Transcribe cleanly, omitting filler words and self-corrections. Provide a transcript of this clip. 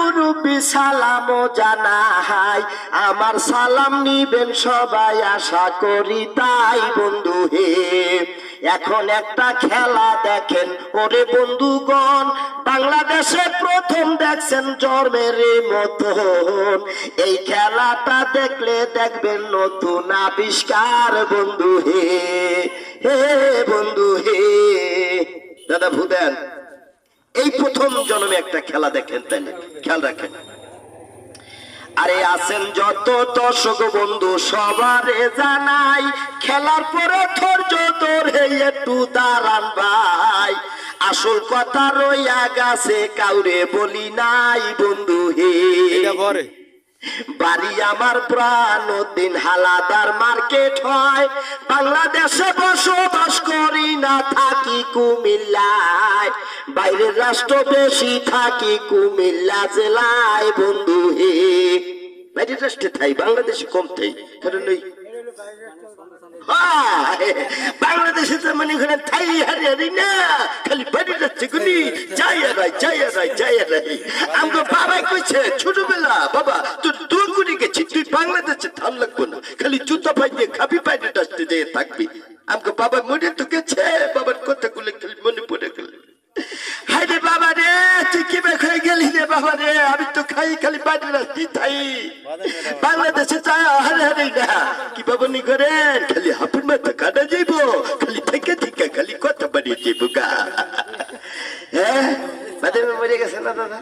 মুরব্বি সালাম জানাই, আমার সালাম নিবেন সবাই আশা করি তাই বন্ধু হে। এখন একটা খেলা দেখেন ওরে বন্ধুগণ, বাংলাদেশে প্রথম দেখছেন জন্মের মতন। এই খেলাটা দেখলে দেখবেন নতুন আবিষ্কার বন্ধু হে, হে বন্ধু হে। দাদা ভুদেন এই প্রথম জন্মে একটা খেলা দেখেন, তাই না? খেয়াল রাখেন। আরে আছেন যত দর্শক বন্ধু সবারে জানাই, খেলার পরে ধৈর্য ধরে একটু দাঁড়ান ভাই। আসল কথা রইয়া গেছে কাউরে বলি নাই বন্ধু হে। বাড়ি আমার প্রাণউদ্দিন হালাদার মার্কেট হয়, বাংলাদেশে বসবাস করি না থাকি কুমিল্লায়, বাইরের রাষ্ট্র বেশি থাকি কুমিল্লা জেলায় বন্ধু হে। বাইরের রাষ্ট্রে থাই বাংলাদেশে কম থাই, কারণ ওই বাংলাদেশে তো মানে ওখানে থাই হারি না, খালি বাড়ি যাচ্ছে গুলি যাইয়া রাই যাইয়া রাই যাইয়া রাই। আমাকে বাবা কইছে ছোটবেলা, বাবা তোর দূর করে গেছি, তুই বাংলাদেশে ধান লাগবো না, খালি জুতা পাই দিয়ে খাবি বাইরে ডাস্তে দিয়ে থাকবি। আমাকে বাবা মনে তো গেছে, বাবার কথাগুলো খালি মনে পড়ে গেল। হাই রে বাবা রে, তুই কি বের হয়ে গেলি রে বাবা রে, আমি তো খাই খালি বাইরে রাস্তি থাই, বাংলাদেশে যায় হারে হারে না। কি বাবা নি করেন, খালি হাফুর মাথা কাটা যাইব, খালি থেকে থেকে খালি কথা বাড়িয়ে যাইব গা। হ্যাঁ বাদে মরে গেছে না দাদা।